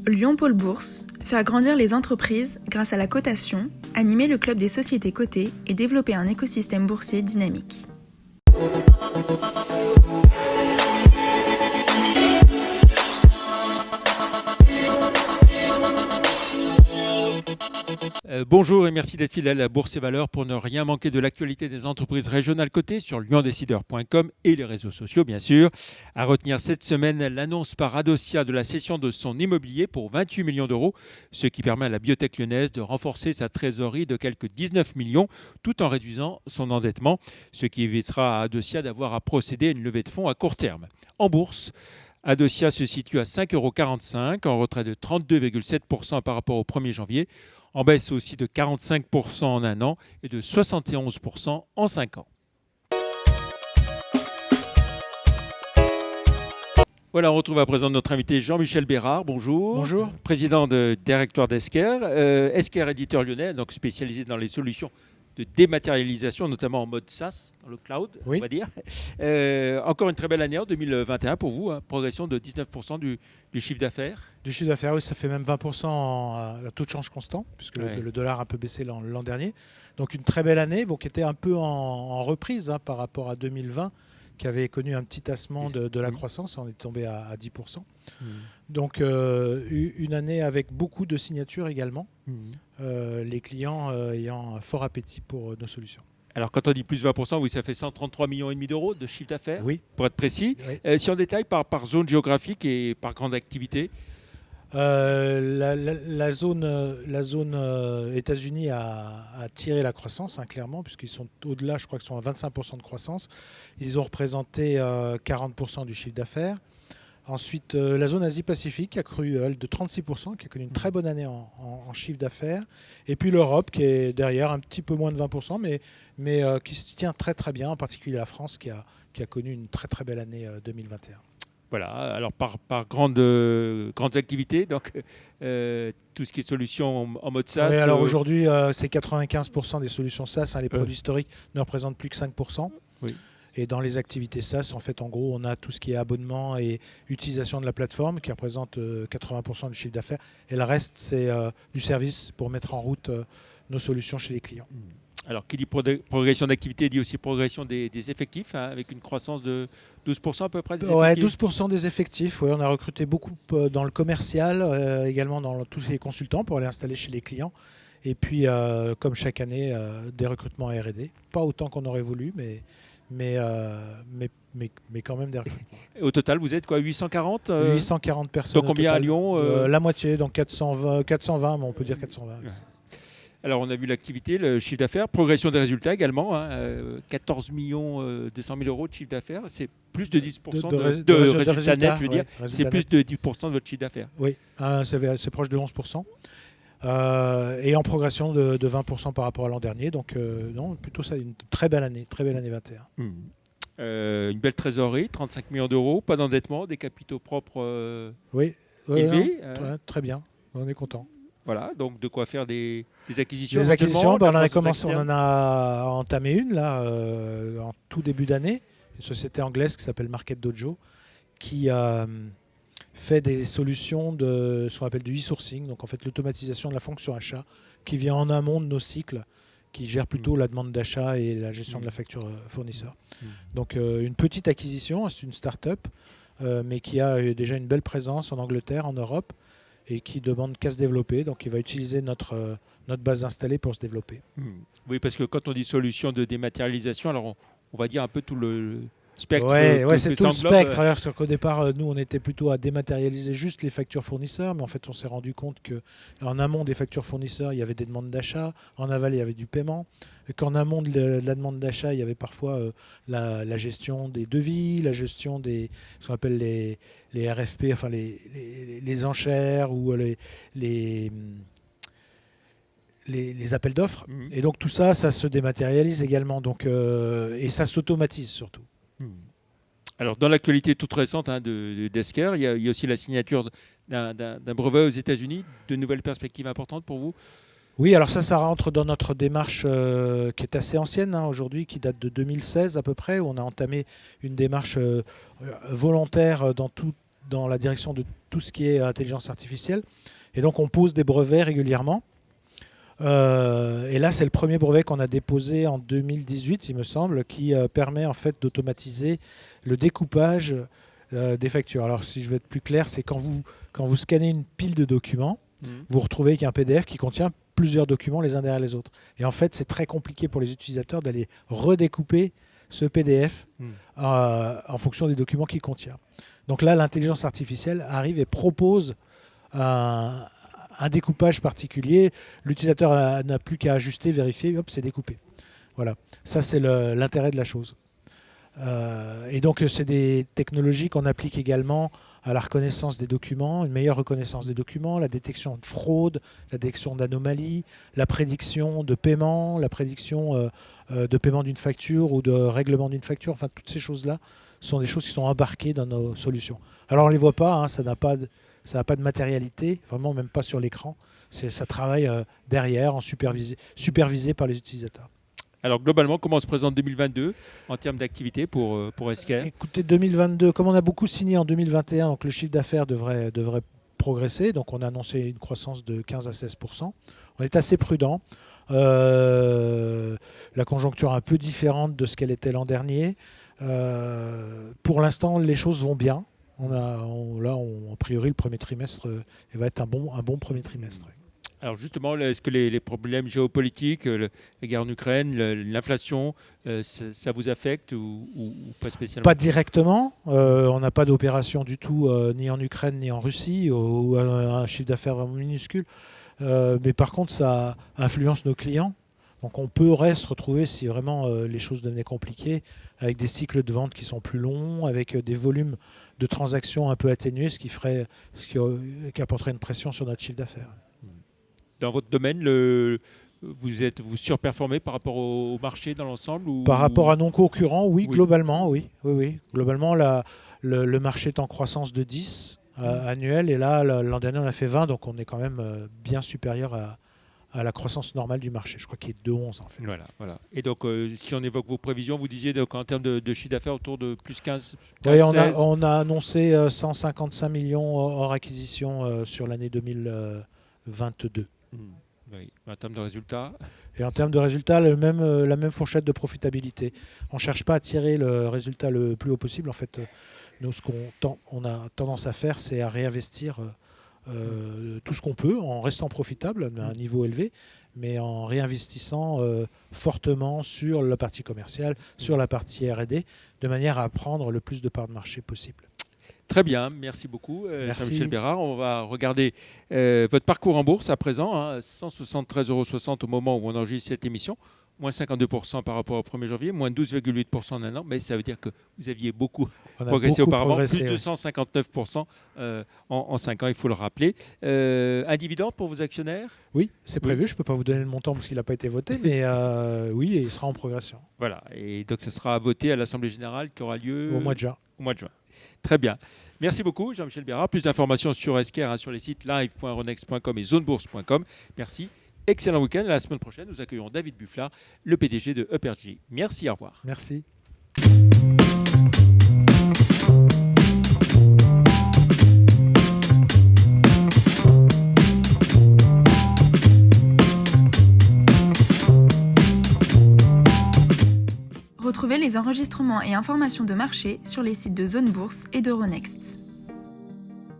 Lyon Pôle Bourse, faire grandir les entreprises grâce à la cotation, animer le club des sociétés cotées et développer un écosystème boursier dynamique. Bonjour et merci d'être fidèle à Bourse et Valeurs pour ne rien manquer de l'actualité des entreprises régionales cotées sur lyondécideur.com et les réseaux sociaux bien sûr. À retenir cette semaine l'annonce par Adocia de la cession de son immobilier pour 28 millions d'euros, ce qui permet à la biotech lyonnaise de renforcer sa trésorerie de quelques 19 millions tout en réduisant son endettement, ce qui évitera à Adocia d'avoir à procéder à une levée de fonds à court terme. En bourse, Adocia se situe à 5,45 €, en retrait de 32,7% par rapport au 1er janvier, en baisse aussi de 45% en un an et de 71% en 5 ans. Voilà, on retrouve à présent notre invité Jean-Michel Bérard. Bonjour. Bonjour. Président de directoire d'Esker. Esker éditeur lyonnais, donc spécialisé dans les solutions de dématérialisation, notamment en mode SaaS, dans le cloud, Oui. on va dire. Encore une très belle année en 2021 pour vous, progression de 19% du chiffre d'affaires. Du chiffre d'affaires, oui, ça fait même 20% à taux de change constant, puisque Ouais. le dollar a un peu baissé l'an dernier. Donc une très belle année, qui était un peu en reprise par rapport à 2020, qui avait connu un petit tassement de la croissance. On est tombé à 10%. Donc une année avec beaucoup de signatures également, les clients ayant un fort appétit pour nos solutions. Alors quand on dit plus 20%, oui, ça fait 133,5 millions d'euros de chiffre d'affaires, Oui. pour être précis. Oui. Si on détaille par zone géographique et par grande activité. La zone États-Unis a tiré la croissance, clairement, puisqu'ils sont au-delà, je crois qu'ils sont à 25% de croissance. Ils ont représenté 40% du chiffre d'affaires. Ensuite, la zone Asie-Pacifique a cru, elle, de 36%, qui a connu une très bonne année en chiffre d'affaires. Et puis l'Europe, qui est derrière, un petit peu moins de 20%, mais qui se tient très très bien, en particulier la France, qui a connu une très très belle année 2021. Voilà, alors par grandes activités, donc tout ce qui est solutions en mode SaaS. Oui, alors aujourd'hui, c'est 95% des solutions SaaS. Les produits historiques ne représentent plus que 5%. Oui. Et dans les activités SaaS, en fait, en gros, on a tout ce qui est abonnement et utilisation de la plateforme qui représente 80% du chiffre d'affaires. Et le reste, c'est du service pour mettre en route nos solutions chez les clients. Alors, qui dit progression d'activité dit aussi progression des effectifs, avec une croissance de 12% à peu près des effectifs. 12% des effectifs. On a recruté beaucoup dans le commercial, également dans tous les consultants pour aller installer chez les clients. Et puis, comme chaque année, des recrutements R&D. Pas autant qu'on aurait voulu, mais quand même des recrutements. Et au total, vous êtes quoi, 840 840 personnes. Donc combien à Lyon La moitié, donc 420, mais on peut dire 420. Ouais. Alors, on a vu l'activité, le chiffre d'affaires, progression des résultats également, 14 200 000 euros de chiffre d'affaires, c'est plus de 10% de résultats nets, je veux dire, c'est plus de 10% de votre chiffre d'affaires. Oui, c'est proche de 11%. Et en progression de 20% par rapport à l'an dernier, donc non, plutôt ça, une très belle année 21. Une belle trésorerie, 35 millions d'euros, pas d'endettement, des capitaux propres élevés. Très bien, on est content. Voilà, donc de quoi faire des acquisitions. Des acquisitions, on en a entamé une là, en tout début d'année, une société anglaise qui s'appelle Market Dojo, qui fait des solutions de ce qu'on appelle du e-sourcing, donc en fait l'automatisation de la fonction achat, qui vient en amont de nos cycles, qui gère plutôt la demande d'achat et la gestion de la facture fournisseur. Donc une petite acquisition, c'est une start-up, mais qui a déjà une belle présence en Angleterre, en Europe, et qui demande qu'à se développer. Donc il va utiliser notre base installée pour se développer. Oui, parce que quand on dit solution de dématérialisation, alors on va dire un peu tout le spectre. Oui, c'est tout le spectre. C'est-à-dire qu'au départ, nous, on était plutôt à dématérialiser juste les factures fournisseurs, mais en fait, on s'est rendu compte qu'en amont des factures fournisseurs, il y avait des demandes d'achat, en aval, il y avait du paiement, et qu'en amont de la demande d'achat, il y avait parfois la gestion des devis, la gestion des ce qu'on appelle les RFP, enfin les enchères ou les appels d'offres. Et donc tout ça, ça se dématérialise également, et ça s'automatise surtout. Alors, dans l'actualité toute récente d'Esker, il y a aussi la signature d'un brevet aux États-Unis. De nouvelles perspectives importantes pour vous? Oui, alors ça rentre dans notre démarche qui est assez ancienne aujourd'hui, qui date de 2016 à peu près, où on a entamé une démarche volontaire dans tout dans la direction de tout ce qui est intelligence artificielle. Et donc, on pose des brevets régulièrement. Et là, c'est le premier brevet qu'on a déposé en 2018, il me semble, qui permet en fait d'automatiser le découpage des factures. Alors, si je veux être plus clair, c'est quand vous scannez une pile de documents, vous retrouvez avec un PDF qui contient plusieurs documents les uns derrière les autres. Et en fait, c'est très compliqué pour les utilisateurs d'aller redécouper ce PDF en fonction des documents qu'il contient. Donc là, l'intelligence artificielle arrive et propose un découpage particulier. L'utilisateur n'a plus qu'à ajuster, vérifier, hop, c'est découpé. Voilà, ça c'est l'intérêt de la chose. Et donc c'est des technologies qu'on applique également à la reconnaissance des documents, une meilleure reconnaissance des documents, la détection de fraude, la détection d'anomalies, la prédiction de paiement, la prédiction de paiement d'une facture ou de règlement d'une facture. Enfin, toutes ces choses-là sont des choses qui sont embarquées dans nos solutions. Alors on ne les voit pas, hein, ça n'a pas de matérialité, vraiment même pas sur l'écran. Ça travaille derrière, supervisé par les utilisateurs. Alors globalement, comment se présente 2022 en termes d'activité pour Esker ? Écoutez, 2022, comme on a beaucoup signé en 2021, donc le chiffre d'affaires devrait progresser. Donc on a annoncé une croissance de 15 à 16%. On est assez prudent. La conjoncture est un peu différente de ce qu'elle était l'an dernier. Pour l'instant, les choses vont bien. A priori, le premier trimestre va être un bon premier trimestre. Alors justement, est-ce que les problèmes géopolitiques, la guerre en Ukraine, l'inflation, ça vous affecte ou pas spécialement ? Pas directement. On n'a pas d'opération du tout, ni en Ukraine ni en Russie, ou un chiffre d'affaires vraiment minuscule. Mais par contre, ça influence nos clients. Donc on pourrait se retrouver, si vraiment les choses devenaient compliquées, avec des cycles de vente qui sont plus longs, avec des volumes de transactions un peu atténués, ce qui apporterait une pression sur notre chiffre d'affaires. Dans votre domaine, vous surperformez par rapport au marché dans l'ensemble Par rapport à nos concurrents, oui. Globalement, oui. Globalement, le marché est en croissance de 10 annuel, et là, l'an dernier, on a fait 20, donc on est quand même bien supérieur à la croissance normale du marché. Je crois qu'il est de 11 en fait. Voilà. Et donc, si on évoque vos prévisions, vous disiez donc, en termes de chiffre d'affaires autour de plus 15, oui, 16. On a annoncé 155 millions hors acquisition sur l'année 2022. Oui. En termes de résultats. Et en termes de résultats, la même fourchette de profitabilité. On ne cherche pas à tirer le résultat le plus haut possible. En fait, nous, on a tendance à faire, c'est à réinvestir tout ce qu'on peut en restant profitable à un niveau élevé, mais en réinvestissant fortement sur la partie commerciale, sur la partie R&D, de manière à prendre le plus de parts de marché possible. Très bien, merci beaucoup Jean-Michel Bérard. On va regarder votre parcours en bourse à présent, 173,60 € au moment où on enregistre cette émission, moins 52% par rapport au 1er janvier, moins 12,8% en un an, mais ça veut dire que vous aviez beaucoup progressé auparavant, plus de 259% en 5 ans, il faut le rappeler. Un dividende pour vos actionnaires ? Oui, c'est prévu, je ne peux pas vous donner le montant parce qu'il n'a pas été voté, mais oui, il sera en progression. Voilà, et donc ce sera voté à l'Assemblée Générale qui aura lieu au mois de juin. Très bien. Merci beaucoup Jean-Michel Bérard. Plus d'informations sur Esker sur les sites live.euronext.com et zonebourse.com. Merci. Excellent week-end. La semaine prochaine, nous accueillons David Bufflard, le PDG de Uppergy. Merci, au revoir. Merci. Retrouvez les enregistrements et informations de marché sur les sites de Zone Bourse et d'Euronext.